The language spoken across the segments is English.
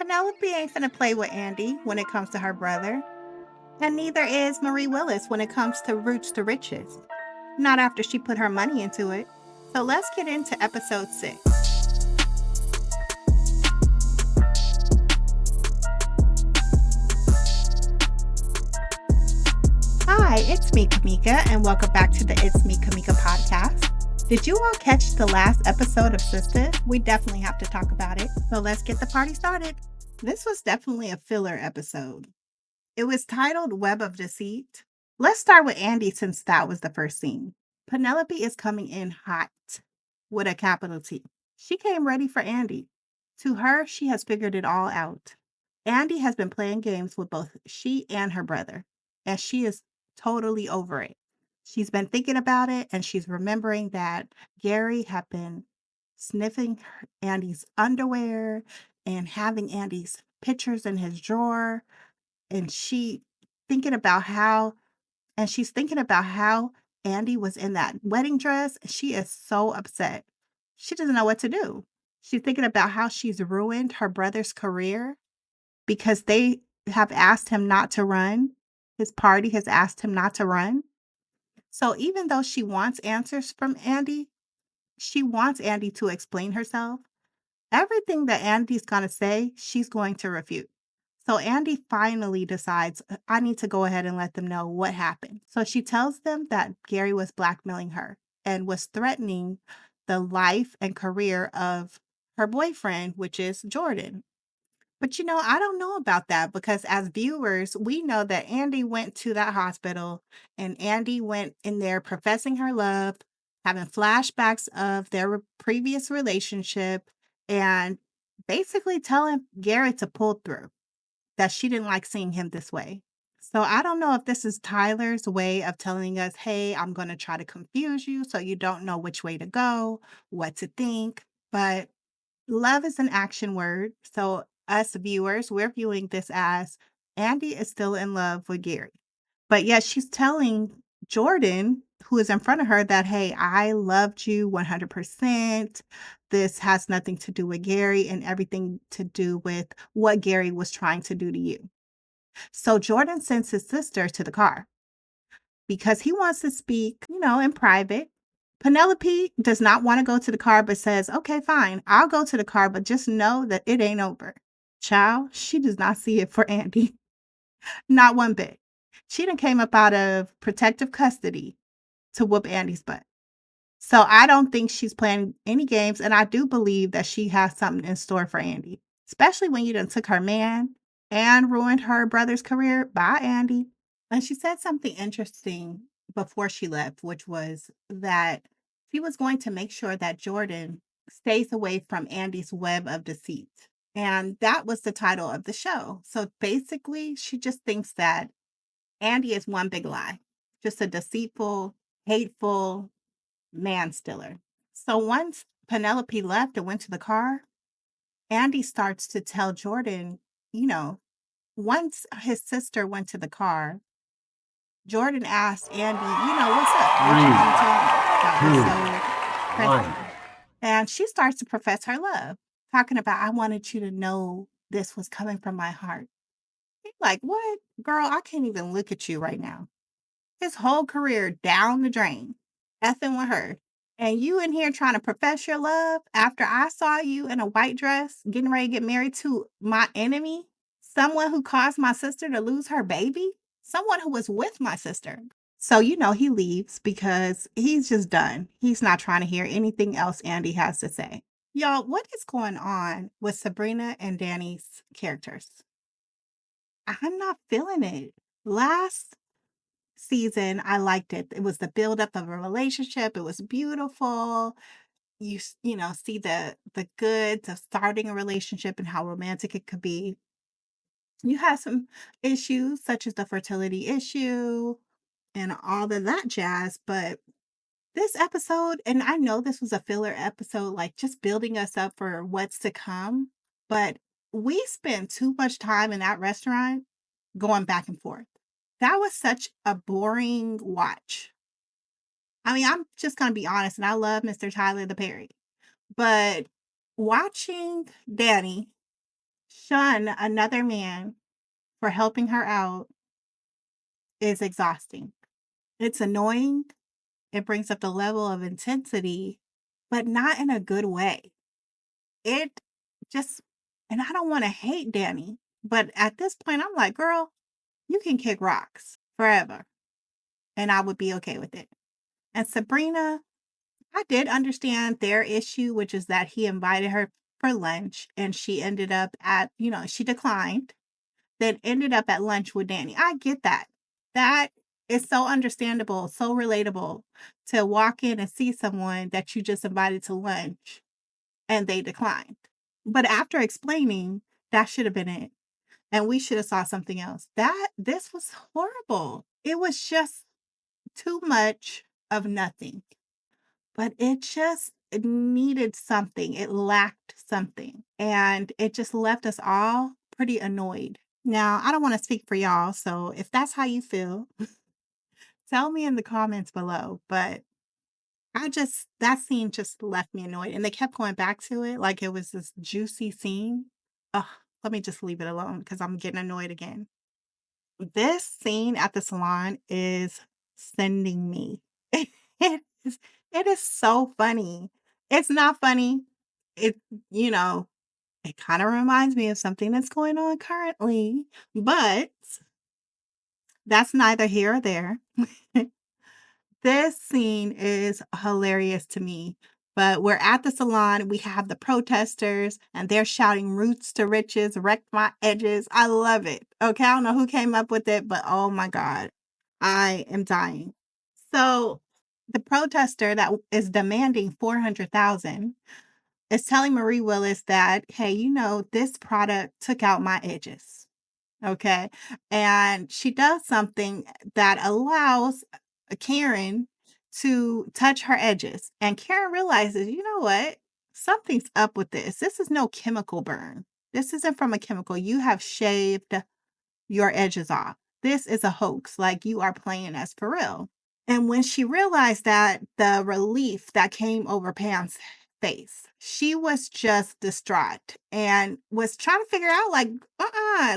Penelope ain't finna play with Andy when it comes to her brother, and neither is Marie Willis when it comes to roots to riches. Not after she put her money into it. So let's get into episode 6. Hi, it's me, Kamika, and welcome back to the It's Me, Kamika podcast. Did you all catch the last episode of Sistas? We definitely have to talk about it. So let's get the party started. This was definitely a filler episode. It was titled Web of Deceit. Let's start with Andy since that was the first scene. Penelope is coming in hot with a capital T. She came ready for Andy. To her, she has figured it all out. Andy has been playing games with both she and her brother, and she is totally over it. She's been thinking about it, and she's remembering that Gary had been sniffing Andy's underwear and having Andy's pictures in his drawer, and she's thinking about how Andy was in that wedding dress. She is so upset. She doesn't know what to do. She's thinking about how she's ruined her brother's career because they have asked him not to run. His party has asked him not to run. So even though she wants answers from Andy, she wants Andy to explain herself. Everything that Andy's going to say, she's going to refute. So Andy finally decides, I need to go ahead and let them know what happened. So she tells them that Gary was blackmailing her and was threatening the life and career of her boyfriend, which is Jordan. But I don't know about that because as viewers, we know that Andy went to that hospital and Andy went in there professing her love, having flashbacks of their previous relationship, and basically telling Gary to pull through, that she didn't like seeing him this way. So I don't know if this is Tyler's way of telling us, hey, I'm going to try to confuse you so you don't know which way to go, what to think. But love is an action word. So us viewers, we're viewing this as Andy is still in love with Gary. But yet she's telling Jordan, who is in front of her, that, hey, I loved you 100%. This has nothing to do with Gary and everything to do with what Gary was trying to do to you. So Jordan sends his sister to the car because he wants to speak, in private. Penelope does not want to go to the car, but says, okay, fine, I'll go to the car, but just know that it ain't over. Child, she does not see it for Andy. Not one bit. She done came up out of protective custody to whoop Andy's butt. So I don't think she's playing any games, and I do believe that she has something in store for Andy, especially when you done took her man and ruined her brother's career. Bye, Andy. And she said something interesting before she left, which was that she was going to make sure that Jordan stays away from Andy's web of deceit. And that was the title of the show. So basically, she just thinks that Andy is one big lie, just a deceitful, hateful man stealer. So once Penelope left and went to the car, Andy starts to tell Jordan, once his sister went to the car, Jordan asked Andy, what's up? What you want to tell me? That was so pressing. And she starts to profess her love, talking about, I wanted you to know this was coming from my heart. He's like, what? Girl, I can't even look at you right now. His whole career down the drain, effing with her. And you in here trying to profess your love after I saw you in a white dress getting ready to get married to my enemy, someone who caused my sister to lose her baby, someone who was with my sister. So, he leaves because he's just done. He's not trying to hear anything else Andy has to say. Y'all, what is going on with Sabrina and Danny's characters? I'm not feeling it. Last season, I liked it. It was the buildup of a relationship. It was beautiful. See the goods of starting a relationship and how romantic it could be. You had some issues such as the fertility issue and all of that jazz, but this episode, and I know this was a filler episode, like just building us up for what's to come, but we spent too much time in that restaurant going back and forth. That was such a boring watch. I mean, I'm just going to be honest, and I love Mr. TylerPerry, but watching Danny shun another man for helping her out is exhausting. It's annoying. It brings up the level of intensity, but not in a good way. It just, and I don't want to hate Danny, but at this point, I'm like, girl, you can kick rocks forever, and I would be okay with it. And Sabrina, I did understand their issue, which is that he invited her for lunch and she ended up at, she declined, then ended up at lunch with Danny. I get that. That is so understandable, so relatable to walk in and see someone that you just invited to lunch and they declined. But after explaining, that should have been it. And we should have saw something else. This was horrible. It was just too much of nothing. But it needed something. It lacked something. And it just left us all pretty annoyed. Now, I don't want to speak for y'all, so if that's how you feel, tell me in the comments below. But that scene just left me annoyed. And they kept going back to it like it was this juicy scene. Ugh, let me just leave it alone because I'm getting annoyed again. This scene at the salon is sending me. It is it is so funny. It's not funny. It you know, it kinda reminds me of something that's going on currently, but that's neither here or there. This scene is hilarious to me, but we're at the salon, we have the protesters, and they're shouting "Roots to riches, wreck my edges." I love it, okay? I don't know who came up with it, but oh my god, I am dying. So, the protester that is demanding 400,000 is telling Marie Willis that, "Hey, this product took out my edges." Okay. And she does something that allows Karen to touch her edges. And Karen realizes, you know what? Something's up with this. This is no chemical burn. This isn't from a chemical. You have shaved your edges off. This is a hoax. Like you are playing us for real. And when she realized that, the relief that came over Pam's face, she was just distraught and was trying to figure out like,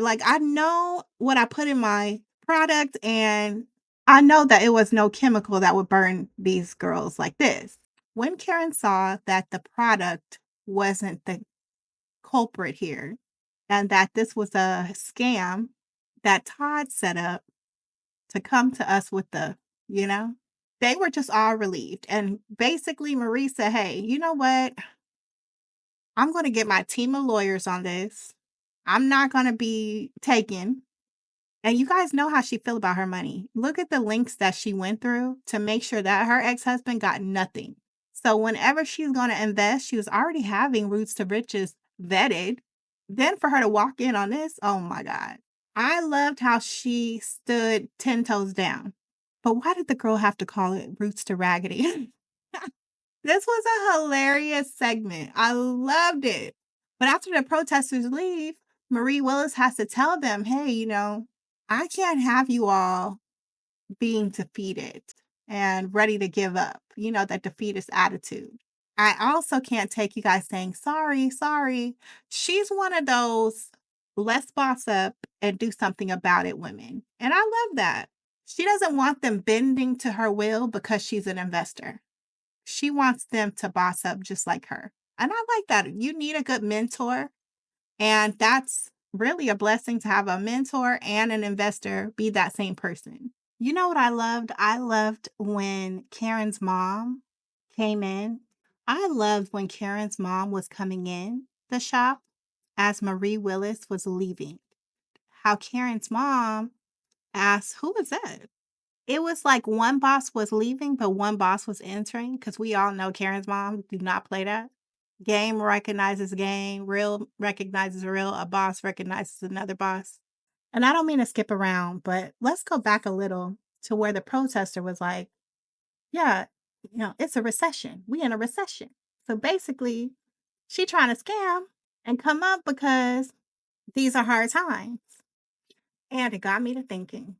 like I know what I put in my product and I know that it was no chemical that would burn these girls like this. When Karen saw that the product wasn't the culprit here and that this was a scam that Todd set up to come to us with you know, they were just all relieved. And basically, Marie said, "Hey, you know what? I'm going to get my team of lawyers on this. I'm not going to be taken." And you guys know how she feel about her money. Look at the links that she went through to make sure that her ex-husband got nothing. So whenever she's going to invest, she was already having Roots to Riches vetted. Then for her to walk in on this, oh my God. I loved how she stood 10 toes down. But why did the girl have to call it Roots to Raggedy? This was a hilarious segment. I loved it. But after the protesters leave, Marie Willis has to tell them, hey, I can't have you all being defeated and ready to give up, that defeatist attitude. I also can't take you guys saying, sorry, sorry. She's one of those let's boss up and do something about it women. And I love that. She doesn't want them bending to her will because she's an investor. She wants them to boss up just like her. And I like that. You need a good mentor. And that's really a blessing to have a mentor and an investor be that same person. You know what I loved? I loved when Karen's mom came in. I loved when Karen's mom was coming in the shop as Marie Willis was leaving. How Karen's mom asked, who was that? It was like one boss was leaving, but one boss was entering because we all know Karen's mom do not play that. Game recognizes game, real recognizes real, a boss recognizes another boss. And I don't mean to skip around, but let's go back a little to where the protester was like, yeah, it's a recession. We in a recession. So basically, she trying to scam and come up because these are hard times. And it got me to thinking,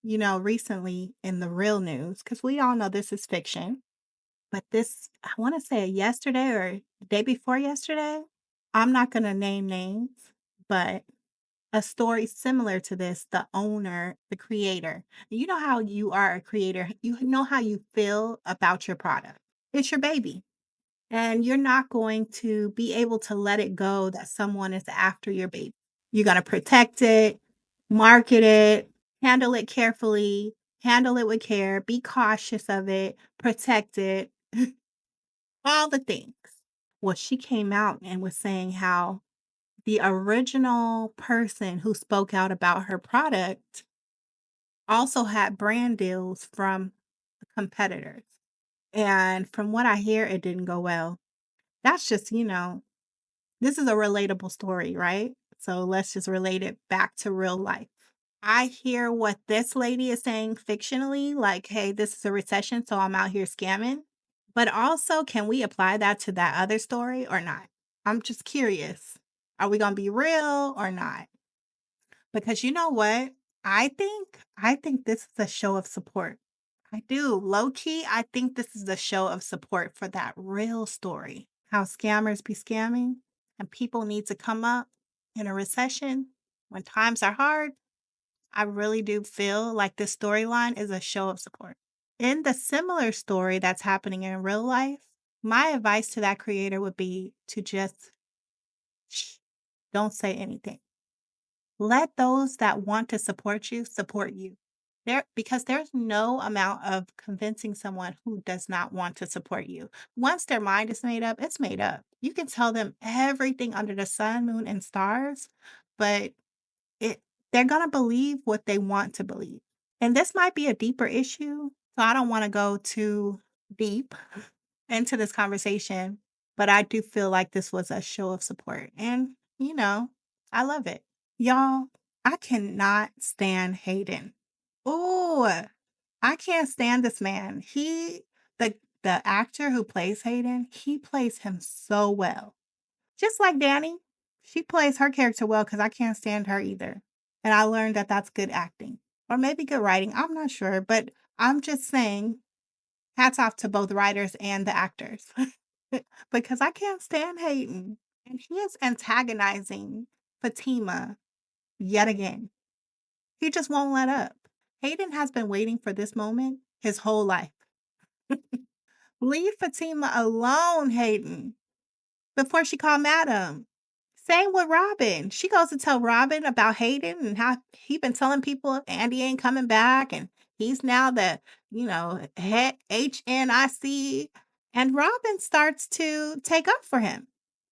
recently in the real news, because we all know this is fiction, but this, I want to say yesterday or the day before yesterday, I'm not going to name names, but a story similar to this, the owner, the creator. You know how you are a creator, you know how you feel about your product. It's your baby. And you're not going to be able to let it go that someone is after your baby. You're going to protect it, market it, handle it carefully, handle it with care, be cautious of it, protect it, all the things. Well, she came out and was saying how the original person who spoke out about her product also had brand deals from the competitors. And from what I hear, it didn't go well. That's just, this is a relatable story, right? So let's just relate it back to real life. I hear what this lady is saying fictionally, like, hey, this is a recession, so I'm out here scamming. But also, can we apply that to that other story or not? I'm just curious. Are we going to be real or not? Because you know what? I think this is a show of support. I do. Low key, I think this is a show of support for that real story. How scammers be scamming and people need to come up in a recession when times are hard. I really do feel like this storyline is a show of support. In the similar story that's happening in real life, my advice to that creator would be to just shh, don't say anything. Let those that want to support you. Because there's no amount of convincing someone who does not want to support you. Once their mind is made up, it's made up. You can tell them everything under the sun, moon, and stars, but it they're gonna believe what they want to believe. And this might be a deeper issue, so I don't want to go too deep into this conversation, but I do feel like this was a show of support. And, I love it. Y'all, I cannot stand Hayden. Oh, I can't stand this man. The actor who plays Hayden, he plays him so well. Just like Danny, she plays her character well because I can't stand her either. And I learned that that's good acting or maybe good writing. I'm not sure, but I'm just saying hats off to both writers and the actors because I can't stand Hayden. And he is antagonizing Fatima yet again. He just won't let up. Hayden has been waiting for this moment his whole life. Leave Fatima alone, Hayden, before she called Madam. Same with Robin. She goes to tell Robin about Hayden and how he been telling people Andy ain't coming back and he's now the, head HNIC. And Robin starts to take up for him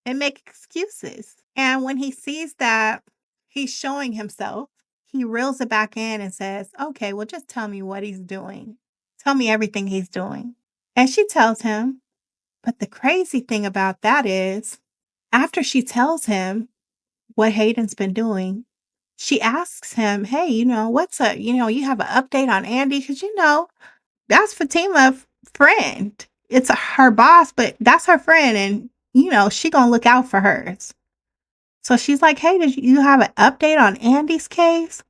and make excuses. And when he sees that he's showing himself, he reels it back in and says, okay, well, just tell me what he's doing. Tell me everything he's doing. And she tells him. But the crazy thing about that is, after she tells him what Hayden's been doing, she asks him, hey, what's up? You have an update on Andy? Because, that's Fatima's friend. It's her boss, but that's her friend. And, she going to look out for hers. So she's like, hey, did you have an update on Andy's case?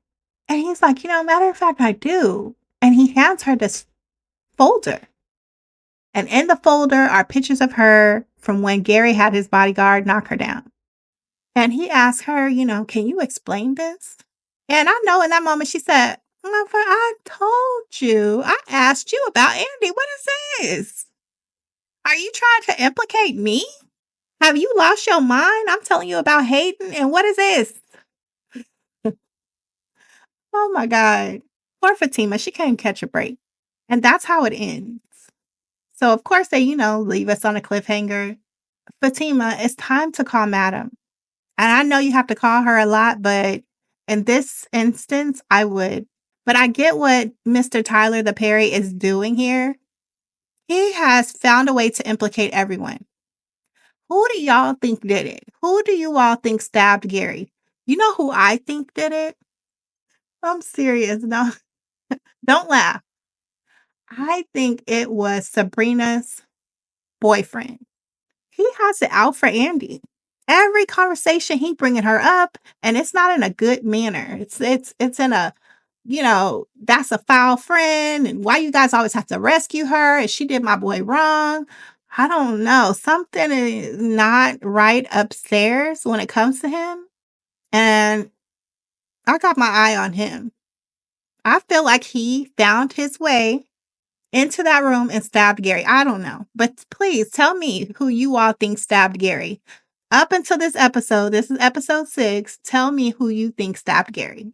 And he's like, matter of fact, I do. And he hands her this folder. And in the folder are pictures of her from when Gary had his bodyguard knock her down. And he asked her, can you explain this? And I know in that moment she said, "Mother, I told you. I asked you about Andy. What is this? Are you trying to implicate me? Have you lost your mind? I'm telling you about Hayden. And what is this?" Oh my God. Poor Fatima. She can't catch a break. And that's how it ends. So, of course, they, leave us on a cliffhanger. Fatima, it's time to call Madam. And I know you have to call her a lot, but in this instance, I would. But I get what Mr. Tyler the Perry is doing here. He has found a way to implicate everyone. Who do y'all think did it? Who do you all think stabbed Gary? You know who I think did it? I'm serious. No, don't laugh. I think it was Sabrina's boyfriend. He has it out for Andy. Every conversation he bringing her up, and it's not in a good manner. It's in a, that's a foul friend, and why you guys always have to rescue her, and she did my boy wrong. I don't know. Something is not right upstairs when it comes to him. And I got my eye on him. I feel like he found his way into that room and stabbed Gary. I don't know. But please tell me who you all think stabbed Gary. Up until this is episode 6, tell me who you think stabbed Gary.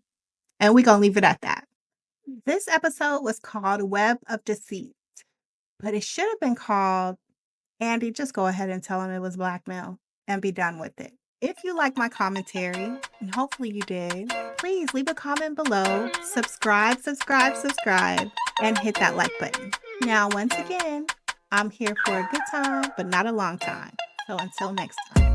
And we're going to leave it at that. This episode was called Web of Deceit, but it should have been called Andy, just go ahead and tell him it was blackmail and be done with it. If you like my commentary, and hopefully you did, please leave a comment below, subscribe, and hit that like button. Now, once again, I'm here for a good time, but not a long time. So until next time.